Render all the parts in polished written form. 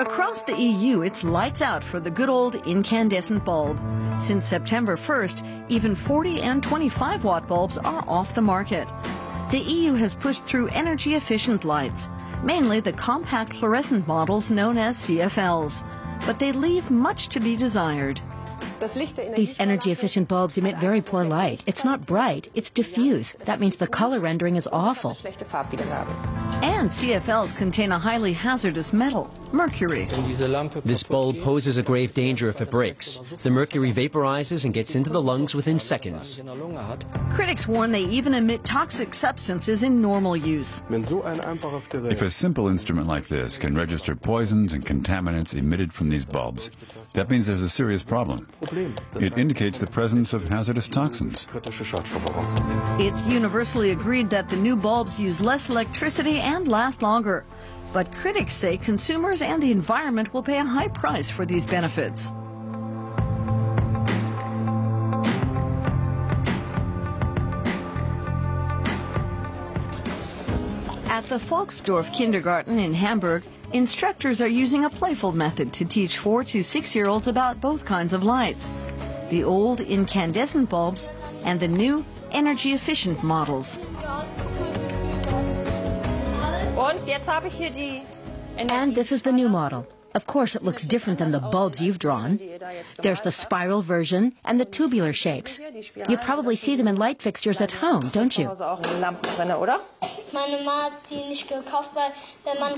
Across the EU, it's lights out for the good old incandescent bulb. Since September 1st, even 40 and 25-watt bulbs are off the market. The EU has pushed through energy-efficient lights, mainly the compact fluorescent models known as CFLs. But they leave much to be desired. These energy-efficient bulbs emit very poor light. It's not bright, it's diffuse. That means the color rendering is awful. And CFLs contain a highly hazardous metal, mercury. This bulb poses a grave danger if it breaks. The mercury vaporizes and gets into the lungs within seconds. Critics warn they even emit toxic substances in normal use. If a simple instrument like this can register poisons and contaminants emitted from these bulbs, that means there's a serious problem. It indicates the presence of hazardous toxins. It's universally agreed that the new bulbs use less electricity and last longer. But critics say consumers and the environment will pay a high price for these benefits. At the Volksdorf Kindergarten in Hamburg, instructors are using a playful method to teach 4 to 6-year-olds about both kinds of lights, the old incandescent bulbs and the new energy-efficient models. And this is the new model. Of course, it looks different than the bulbs you've drawn. There's the spiral version and the tubular shapes. You probably see them in light fixtures at home, don't you?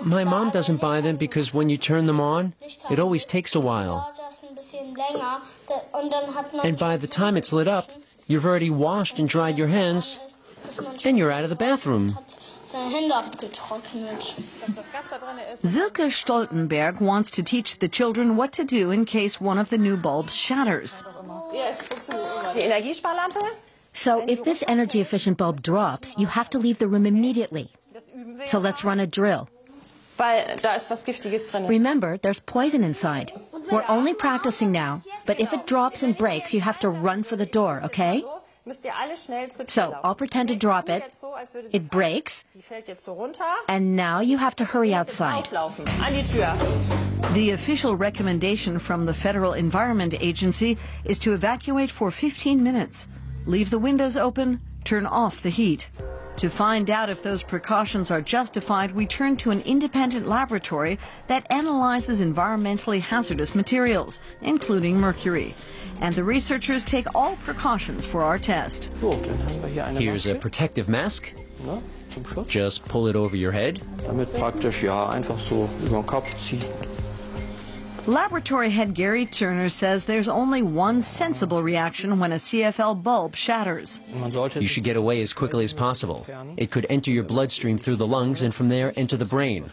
My mom doesn't buy them because when you turn them on, it always takes a while. And by the time it's lit up, you've already washed and dried your hands, then you're out of the bathroom. Silke Stoltenberg wants to teach the children what to do in case one of the new bulbs shatters. So if this energy-efficient bulb drops, you have to leave the room immediately. So let's run a drill. Remember, there's poison inside. We're only practicing now, but if it drops and breaks, you have to run for the door, okay? So I'll pretend to drop it. It breaks. And now you have to hurry outside. The official recommendation from the Federal Environment Agency is to evacuate for 15 minutes. Leave the windows open, turn off the heat. To find out if those precautions are justified, we turn to an independent laboratory that analyzes environmentally hazardous materials, including mercury. And the researchers take all precautions for our test. Here's a protective mask. Just pull it over your head. Laboratory head Gary Turner says there's only one sensible reaction when a CFL bulb shatters. You should get away as quickly as possible. It could enter your bloodstream through the lungs and from there enter the brain,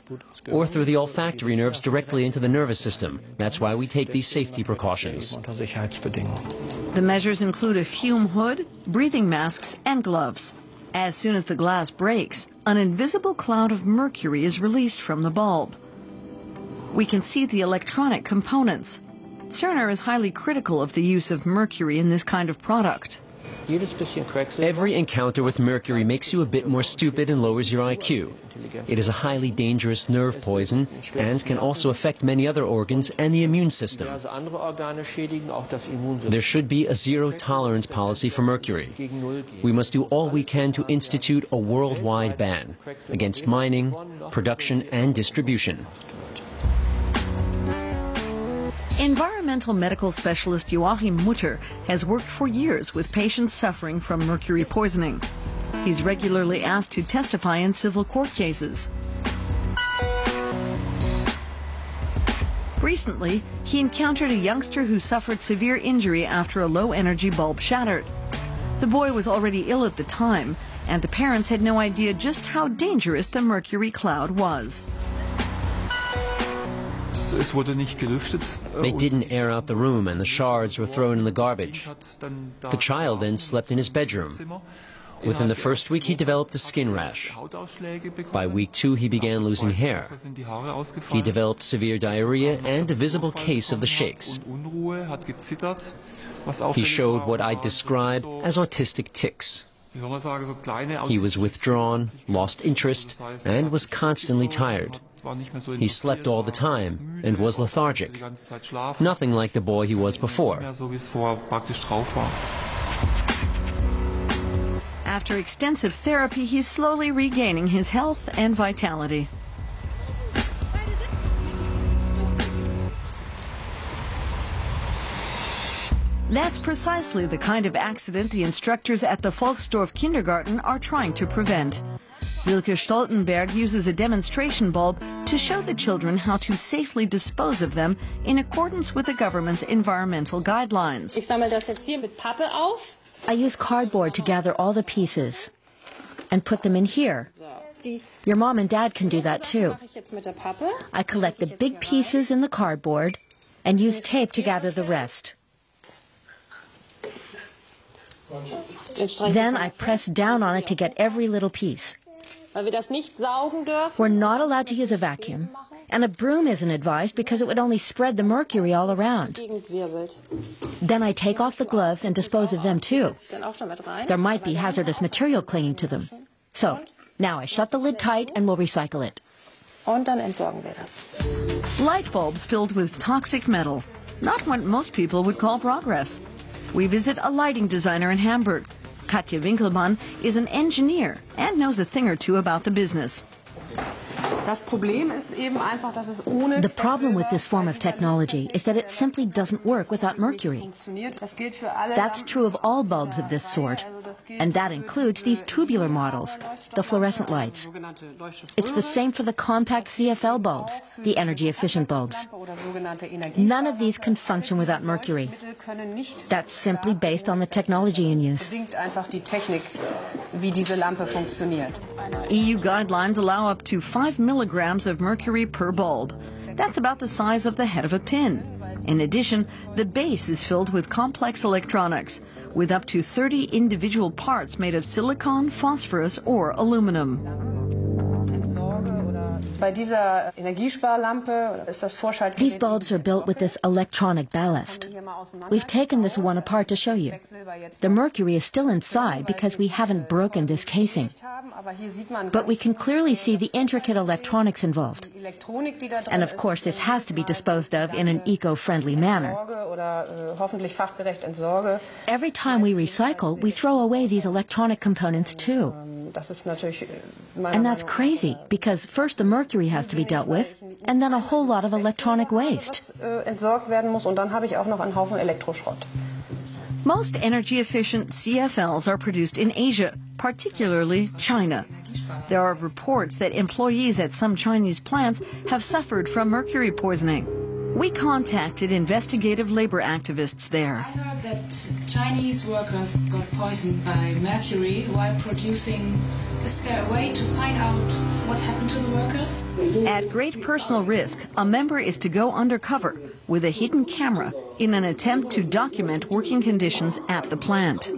or through the olfactory nerves directly into the nervous system. That's why we take these safety precautions. The measures include a fume hood, breathing masks, and gloves. As soon as the glass breaks, an invisible cloud of mercury is released from the bulb. We can see the electronic components. Turner is highly critical of the use of mercury in this kind of product. Every encounter with mercury makes you a bit more stupid and lowers your IQ. It is a highly dangerous nerve poison and can also affect many other organs and the immune system. There should be a zero-tolerance policy for mercury. We must do all we can to institute a worldwide ban against mining, production, and distribution. Environmental medical specialist Joachim Mutter has worked for years with patients suffering from mercury poisoning. He's regularly asked to testify in civil court cases. Recently, he encountered a youngster who suffered severe injury after a low-energy bulb shattered. The boy was already ill at the time, and the parents had no idea just how dangerous the mercury cloud was. They didn't air out the room and the shards were thrown in the garbage. The child then slept in his bedroom. Within the first week, he developed a skin rash. By week 2, he began losing hair. He developed severe diarrhea and a visible case of the shakes. He showed what I describe as autistic tics. He was withdrawn, lost interest, and was constantly tired. He slept all the time and was lethargic. Nothing like the boy he was before. After extensive therapy, he's slowly regaining his health and vitality. That's precisely the kind of accident the instructors at the Volksdorf kindergarten are trying to prevent. Silke Stoltenberg uses a demonstration bulb to show the children how to safely dispose of them in accordance with the government's environmental guidelines. Ich sammle das jetzt hier mit Pappe auf. I use cardboard to gather all the pieces and put them in here. Your mom and dad can do that too. I collect the big pieces in the cardboard and use tape to gather the rest. Then I press down on it to get every little piece. We're not allowed to use a vacuum, and a broom isn't advised because it would only spread the mercury all around. Then I take off the gloves and dispose of them too. There might be hazardous material clinging to them. So, now I shut the lid tight and we'll recycle it. Light bulbs filled with toxic metal. Not what most people would call progress. We visit a lighting designer in Hamburg. Katja Winkelmann is an engineer and knows a thing or two about the business. The problem with this form of technology is that it simply doesn't work without mercury. That's true of all bulbs of this sort, and that includes these tubular models, the fluorescent lights. It's the same for the compact CFL bulbs, the energy-efficient bulbs. None of these can function without mercury. That's simply based on the technology in use. EU guidelines allow up to 5 milligrams of mercury per bulb. That's about the size of the head of a pin. In addition, the base is filled with complex electronics, with up to 30 individual parts made of silicon, phosphorus, or aluminum. These bulbs are built with this electronic ballast. We've taken this one apart to show you. The mercury is still inside because we haven't broken this casing. But we can clearly see the intricate electronics involved. And of course, this has to be disposed of in an eco-friendly manner. Every time we recycle, we throw away these electronic components too. And that's crazy, because first the mercury has to be dealt with, and then a whole lot of electronic waste. Most energy-efficient CFLs are produced in Asia, particularly China. There are reports that employees at some Chinese plants have suffered from mercury poisoning. We contacted investigative labor activists there. I heard that Chinese workers got poisoned by mercury while producing. Is there a way to find out what happened to the workers? At great personal risk, a member is to go undercover with a hidden camera in an attempt to document working conditions at the plant.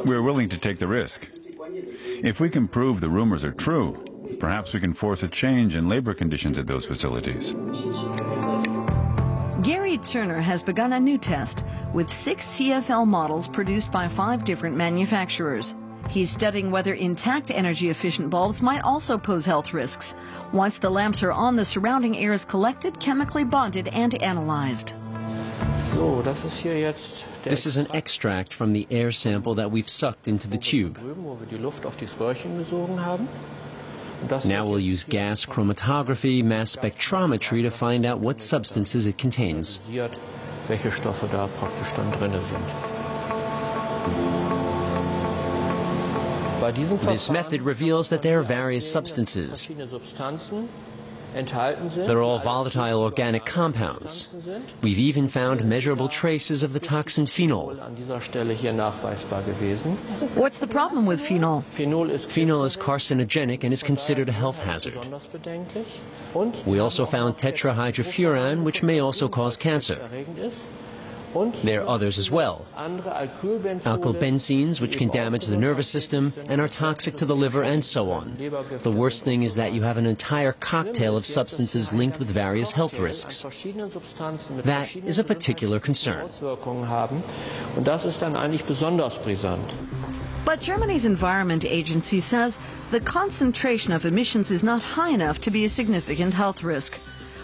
We're willing to take the risk. If we can prove the rumors are true, perhaps we can force a change in labor conditions at those facilities. Gary Turner has begun a new test with 6 CFL models produced by 5 different manufacturers. He's studying whether intact energy-efficient bulbs might also pose health risks. Once the lamps are on, the surrounding air is collected, chemically bonded, and analyzed. This is an extract from the air sample that we've sucked into the tube. Now we'll use gas chromatography, mass spectrometry to find out what substances it contains. This method reveals that there are various substances. They're all volatile organic compounds. We've even found measurable traces of the toxin phenol. What's the problem with phenol? Phenol is carcinogenic and is considered a health hazard. We also found tetrahydrofuran, which may also cause cancer. There are others as well. Alkylbenzenes, which can damage the nervous system and are toxic to the liver, and so on. The worst thing is that you have an entire cocktail of substances linked with various health risks. That is a particular concern. But Germany's Environment Agency says the concentration of emissions is not high enough to be a significant health risk.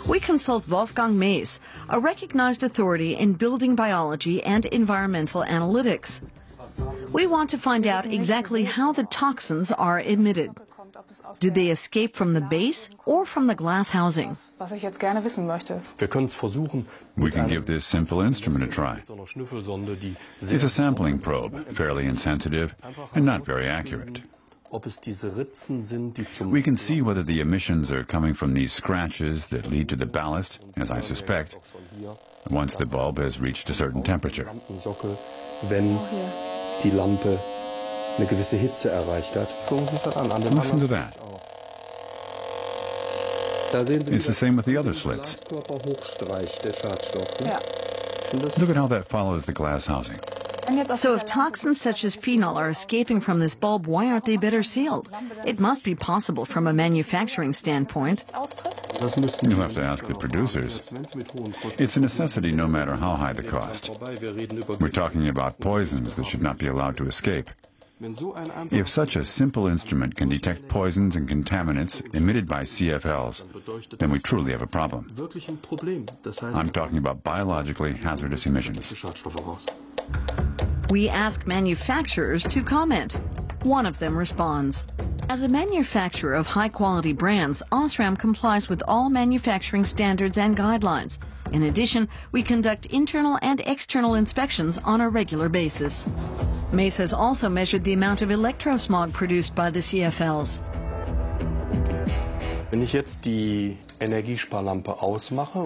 We consult Wolfgang Maes, a recognized authority in building biology and environmental analytics. We want to find out exactly how the toxins are emitted. Do they escape from the base or from the glass housing? We can give this simple instrument a try. It's a sampling probe, fairly insensitive and not very accurate. We can see whether the emissions are coming from these scratches that lead to the ballast, as I suspect, once the bulb has reached a certain temperature. Listen to that. It's the same with the other slits. Look at how that follows the glass housing. So if toxins such as phenol are escaping from this bulb, why aren't they better sealed? It must be possible from a manufacturing standpoint. You'll have to ask the producers. It's a necessity no matter how high the cost. We're talking about poisons that should not be allowed to escape. If such a simple instrument can detect poisons and contaminants emitted by CFLs, then we truly have a problem. I'm talking about biologically hazardous emissions. We ask manufacturers to comment. One of them responds. As a manufacturer of high-quality brands, Osram complies with all manufacturing standards and guidelines. In addition, we conduct internal and external inspections on a regular basis. Mace has also measured the amount of electrosmog produced by the CFLs.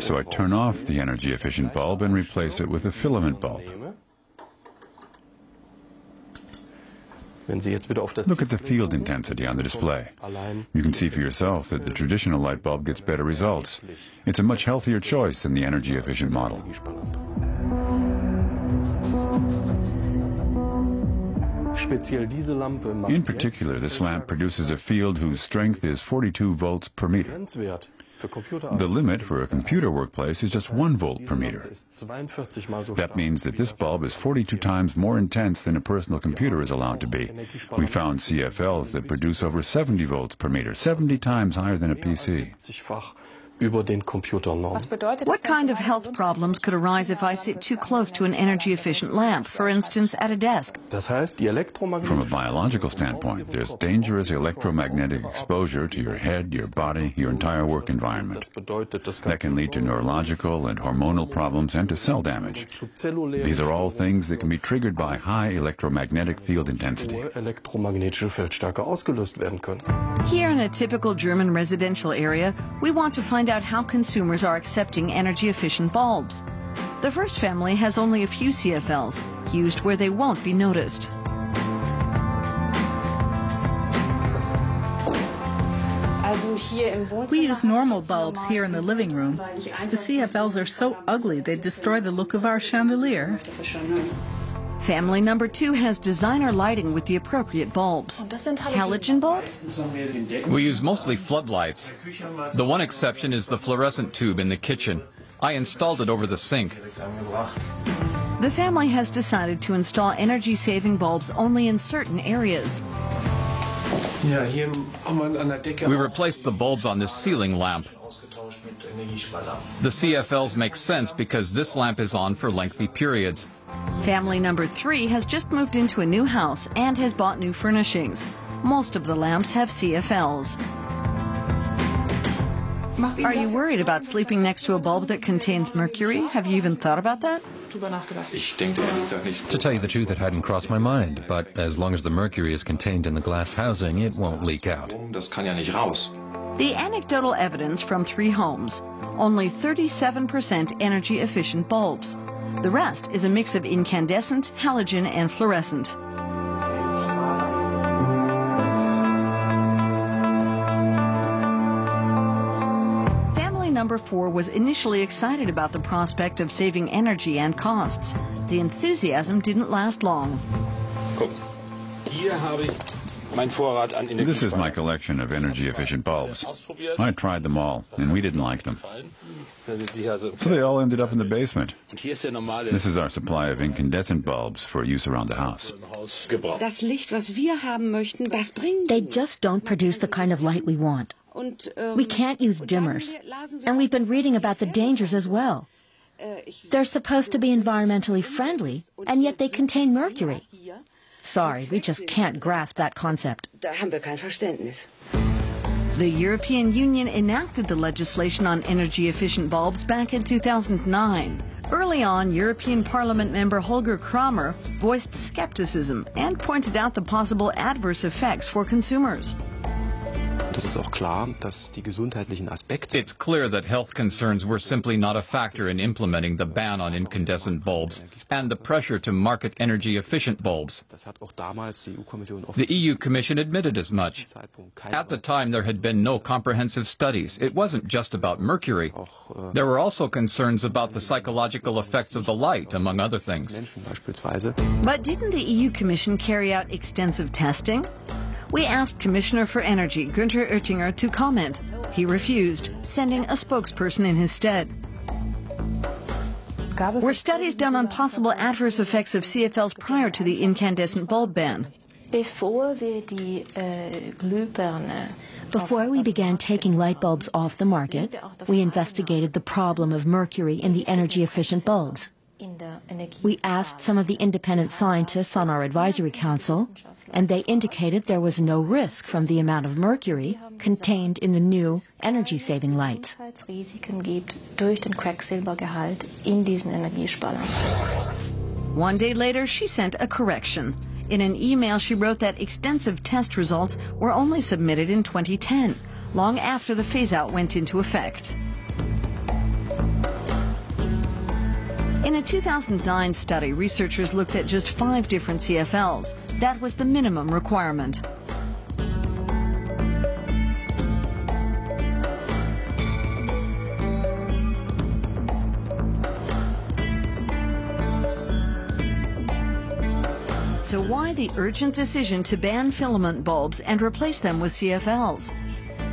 So I turn off the energy-efficient bulb and replace it with a filament bulb. Look at the field intensity on the display. You can see for yourself that the traditional light bulb gets better results. It's a much healthier choice than the energy-efficient model. In particular, this lamp produces a field whose strength is 42 volts per meter. The limit for a computer workplace is just 1 volt per meter. That means that this bulb is 42 times more intense than a personal computer is allowed to be. We found CFLs that produce over 70 volts per meter, 70 times higher than a PC. What kind of health problems could arise if I sit too close to an energy-efficient lamp, for instance, at a desk? From a biological standpoint, there's dangerous electromagnetic exposure to your head, your body, your entire work environment. That can lead to neurological and hormonal problems and to cell damage. These are all things that can be triggered by high electromagnetic field intensity. Here in a typical German residential area, we want to find out how consumers are accepting energy-efficient bulbs. The first family has only a few CFLs, used where they won't be noticed. We use normal bulbs here in the living room. The CFLs are so ugly they destroy the look of our chandelier. Family number 2 has designer lighting with the appropriate bulbs. Halogen bulbs? We use mostly floodlights. The one exception is the fluorescent tube in the kitchen. I installed it over the sink. The family has decided to install energy-saving bulbs only in certain areas. We replaced the bulbs on this ceiling lamp. The CFLs make sense because this lamp is on for lengthy periods. Family number 3 has just moved into a new house and has bought new furnishings. Most of the lamps have CFLs. Are you worried about sleeping next to a bulb that contains mercury? Have you even thought about that? To tell you the truth, it hadn't crossed my mind, but as long as the mercury is contained in the glass housing, it won't leak out. The anecdotal evidence from 3 homes. Only 37% energy-efficient bulbs. The rest is a mix of incandescent, halogen, and fluorescent. Family number 4 was initially excited about the prospect of saving energy and costs. The enthusiasm didn't last long. This is my collection of energy-efficient bulbs. I tried them all, and we didn't like them. So they all ended up in the basement. This is our supply of incandescent bulbs for use around the house. They just don't produce the kind of light we want. We can't use dimmers, and we've been reading about the dangers as well. They're supposed to be environmentally friendly, and yet they contain mercury. Sorry, we just can't grasp that concept. The European Union enacted the legislation on energy-efficient bulbs back in 2009. Early on, European Parliament member Holger Kramer voiced skepticism and pointed out the possible adverse effects for consumers. It's clear that health concerns were simply not a factor in implementing the ban on incandescent bulbs and the pressure to market energy-efficient bulbs. The EU Commission admitted as much. At the time, there had been no comprehensive studies. It wasn't just about mercury. There were also concerns about the psychological effects of the light, among other things. But didn't the EU Commission carry out extensive testing? We asked Commissioner for Energy, Günther Oettinger, to comment. He refused, sending a spokesperson in his stead. Were studies done on possible adverse effects of CFLs prior to the incandescent bulb ban? Before we began taking light bulbs off the market, we investigated the problem of mercury in the energy-efficient bulbs. We asked some of the independent scientists on our advisory council, and they indicated there was no risk from the amount of mercury contained in the new energy-saving lights. One day later, she sent a correction. In an email, she wrote that extensive test results were only submitted in 2010, long after the phase-out went into effect. In a 2009 study, researchers looked at just 5 different CFLs. That was the minimum requirement. So why the urgent decision to ban filament bulbs and replace them with CFLs?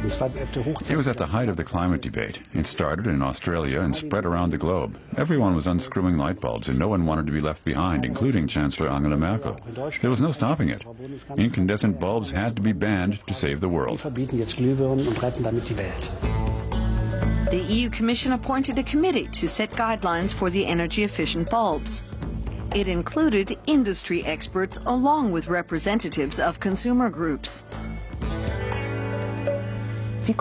It was at the height of the climate debate. It started in Australia and spread around the globe. Everyone was unscrewing light bulbs, and no one wanted to be left behind, including Chancellor Angela Merkel. There was no stopping it. Incandescent bulbs had to be banned to save the world. The EU Commission appointed a committee to set guidelines for the energy-efficient bulbs. It included industry experts along with representatives of consumer groups.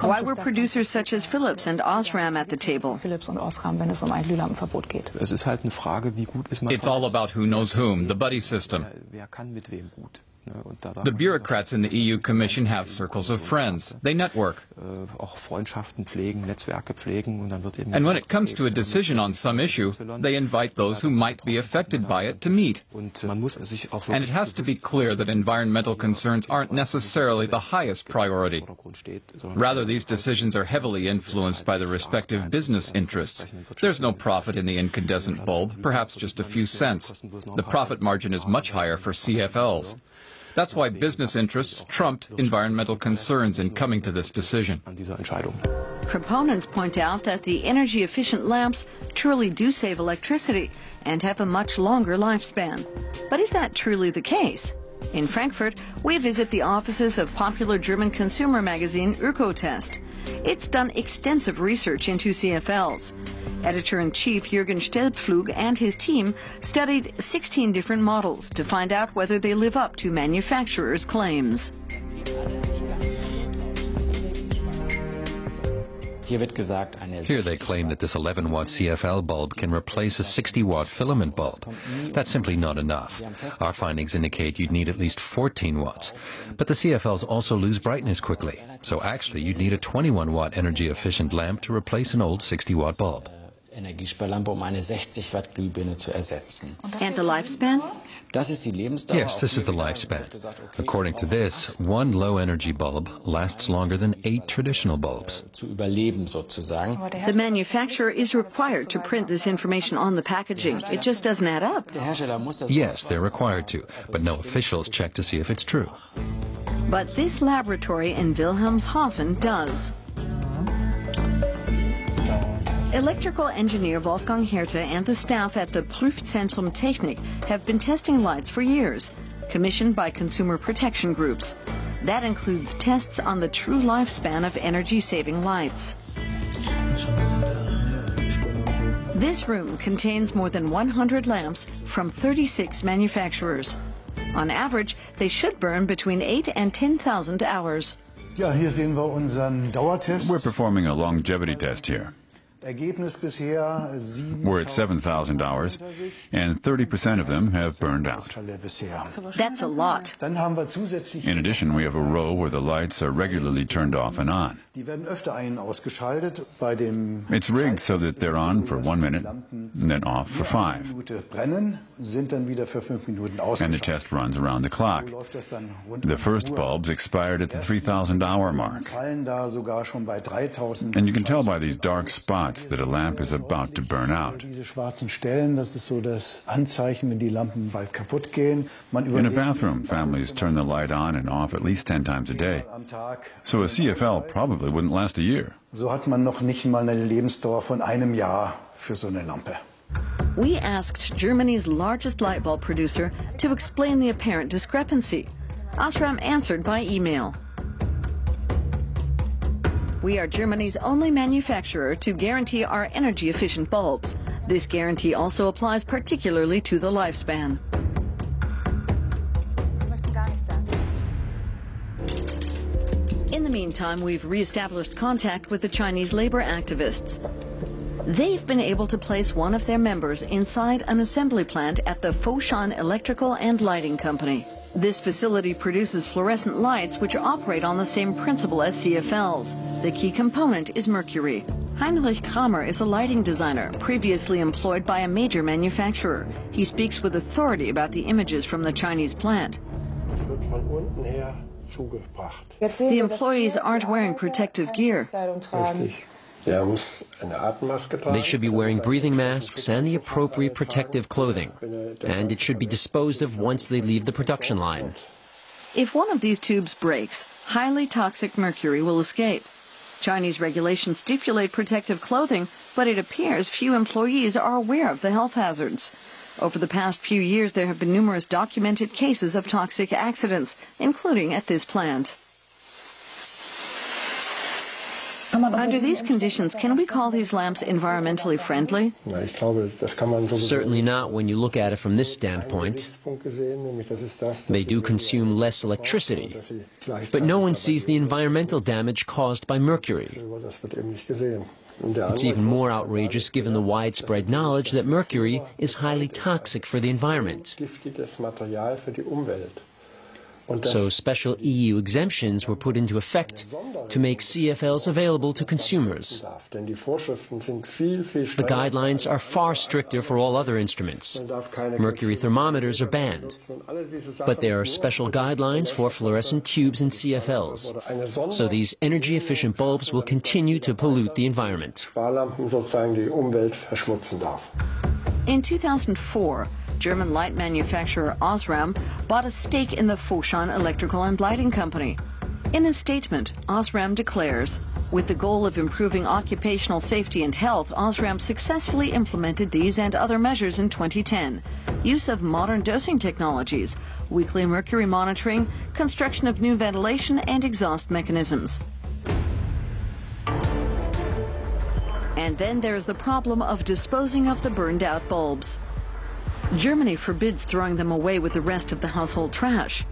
Why were producers such as Philips and Osram at the table? It's all about who knows whom, the buddy system. The bureaucrats in the EU Commission have circles of friends. They network. And when it comes to a decision on some issue, they invite those who might be affected by it to meet. And it has to be clear that environmental concerns aren't necessarily the highest priority. Rather, these decisions are heavily influenced by the respective business interests. There's no profit in the incandescent bulb, perhaps just a few cents. The profit margin is much higher for CFLs. That's why business interests trumped environmental concerns in coming to this decision. Proponents point out that the energy-efficient lamps truly do save electricity and have a much longer lifespan. But is that truly the case? In Frankfurt, we visit the offices of popular German consumer magazine Ökotest. It's done extensive research into CFLs. Editor-in-chief Jürgen Stelpflug and his team studied 16 different models to find out whether they live up to manufacturers' claims. Here they claim that this 11-watt CFL bulb can replace a 60-watt filament bulb. That's simply not enough. Our findings indicate you'd need at least 14 watts. But the CFLs also lose brightness quickly. So actually you'd need a 21-watt energy-efficient lamp to replace an old 60-watt bulb. And the lifespan? Yes, this is the lifespan. According to this, one low-energy bulb lasts longer than 8 traditional bulbs. The manufacturer is required to print this information on the packaging. It just doesn't add up. Yes, they're required to, but no officials check to see if it's true. But this laboratory in Wilhelmshaven does. Electrical engineer Wolfgang Hertha and the staff at the Prüfzentrum Technik have been testing lights for years, commissioned by consumer protection groups. That includes tests on the true lifespan of energy-saving lights. This room contains more than 100 lamps from 36 manufacturers. On average, they should burn between 8 and 10,000 hours. We're performing a longevity test here. We're at 7,000 hours, and 30% of them have burned out. That's a lot. In addition, we have a row where the lights are regularly turned off and on. It's rigged so that they're on for 1 minute, and then off for 5. And the test runs around the clock. The first bulbs expired at the 3,000 hour mark. And you can tell by these dark spots that a lamp is about to burn out. In a bathroom, families turn the light on and off at least 10 times a day. So a CFL probably wouldn't last a year. We asked Germany's largest light bulb producer to explain the apparent discrepancy. Osram answered by email. We are Germany's only manufacturer to guarantee our energy-efficient bulbs. This guarantee also applies particularly to the lifespan. In the meantime, we've re-established contact with the Chinese labor activists. They've been able to place one of their members inside an assembly plant at the Foshan Electrical and Lighting Company. This facility produces fluorescent lights which operate on the same principle as CFLs. The key component is mercury. Heinrich Kramer is a lighting designer, previously employed by a major manufacturer. He speaks with authority about the images from the Chinese plant. The employees aren't wearing protective gear. They should be wearing breathing masks and the appropriate protective clothing, and it should be disposed of once they leave the production line. If one of these tubes breaks, highly toxic mercury will escape. Chinese regulations stipulate protective clothing, but it appears few employees are aware of the health hazards. Over the past few years, there have been numerous documented cases of toxic accidents, including at this plant. Under these conditions, can we call these lamps environmentally friendly? Certainly not when you look at it from this standpoint. They do consume less electricity, but no one sees the environmental damage caused by mercury. It's even more outrageous given the widespread knowledge that mercury is highly toxic for the environment. So special EU exemptions were put into effect to make CFLs available to consumers. The guidelines are far stricter for all other instruments. Mercury thermometers are banned, but there are special guidelines for fluorescent tubes and CFLs. So these energy-efficient bulbs will continue to pollute the environment. In 2004, German light manufacturer Osram bought a stake in the Foshan Electrical and Lighting Company. In a statement, Osram declares, with the goal of improving occupational safety and health, Osram successfully implemented these and other measures in 2010. Use of modern dosing technologies, weekly mercury monitoring, construction of new ventilation and exhaust mechanisms. And then there's the problem of disposing of the burned out bulbs. Germany forbids throwing them away with the rest of the household trash.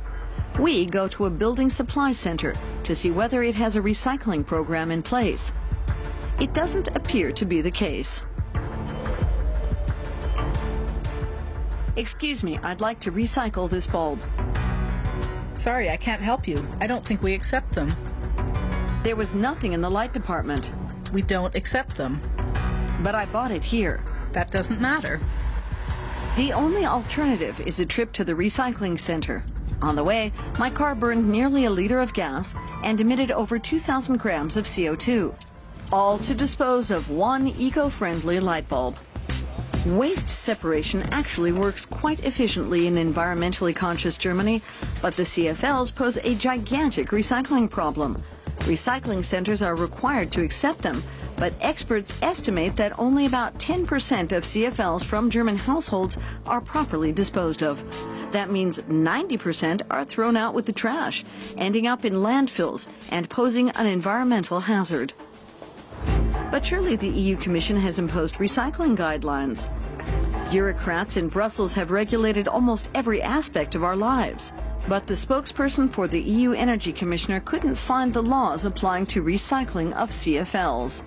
We go to a building supply center to see whether it has a recycling program in place. It doesn't appear to be the case. Excuse me, I'd like to recycle this bulb. Sorry, I can't help you. I don't think we accept them. There was nothing in the light department. We don't accept them. But I bought it here. That doesn't matter. The only alternative is a trip to the recycling center. On the way, my car burned nearly a liter of gas and emitted over 2,000 grams of CO2, all to dispose of one eco-friendly light bulb. Waste separation actually works quite efficiently in environmentally conscious Germany, but the CFLs pose a gigantic recycling problem. Recycling centers are required to accept them, but experts estimate that only about 10% of CFLs from German households are properly disposed of. That means 90% are thrown out with the trash, ending up in landfills and posing an environmental hazard. But surely the EU Commission has imposed recycling guidelines. Bureaucrats in Brussels have regulated almost every aspect of our lives. But the spokesperson for the EU Energy Commissioner couldn't find the laws applying to recycling of CFLs.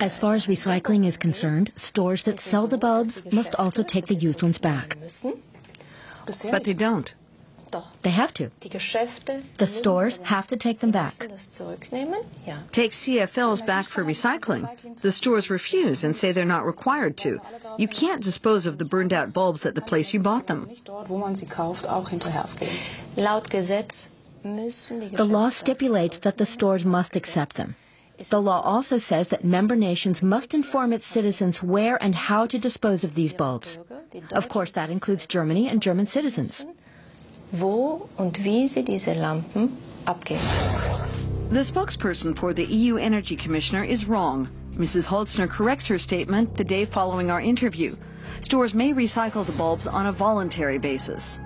As far as recycling is concerned, stores that sell the bulbs must also take the used ones back. But they don't. They have to. The stores have to take them back. Take CFLs back for recycling. The stores refuse and say they're not required to. You can't dispose of the burned out bulbs at the place you bought them. The law stipulates that the stores must accept them. The law also says that member nations must inform its citizens where and how to dispose of these bulbs. Of course, that includes Germany and German citizens. The spokesperson for the EU Energy Commissioner is wrong. Mrs. Holzner corrects her statement the day following our interview. Stores may recycle the bulbs on a voluntary basis.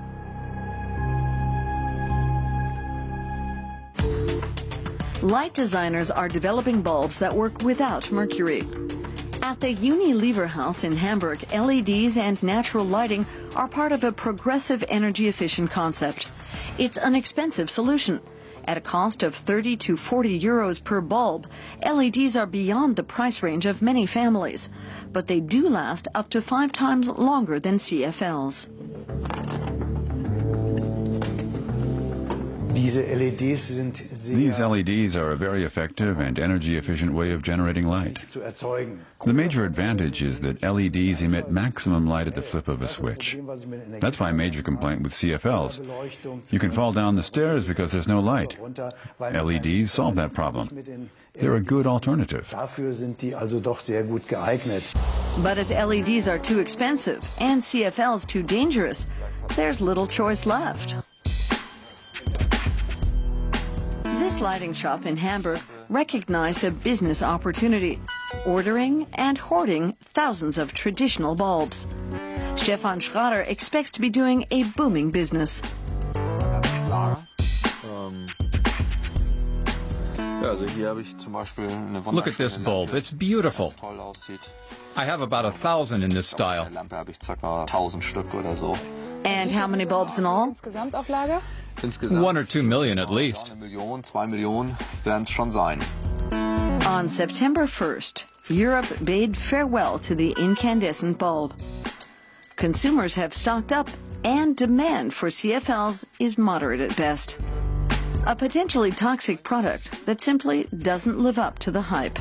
Light designers are developing bulbs that work without mercury. At the Unilever house in Hamburg, LEDs and natural lighting are part of a progressive energy-efficient concept. It's an expensive solution. At a cost of 30 to 40 euros per bulb, LEDs are beyond the price range of many families, but they do last up to 5 times longer than CFLs. These LEDs are a very effective and energy-efficient way of generating light. The major advantage is that LEDs emit maximum light at the flip of a switch. That's my major complaint with CFLs. You can fall down the stairs because there's no light. LEDs solve that problem. They're a good alternative. But if LEDs are too expensive and CFLs too dangerous, there's little choice left. This lighting shop in Hamburg recognized a business opportunity, ordering and hoarding thousands of traditional bulbs. Stefan Schrader expects to be doing a booming business. Look at this bulb. It's beautiful. I have about 1,000 in this style. And how many bulbs in all? 1 or 2 million at least. On September 1st, Europe bade farewell to the incandescent bulb. Consumers have stocked up, and demand for CFLs is moderate at best. A potentially toxic product that simply doesn't live up to the hype.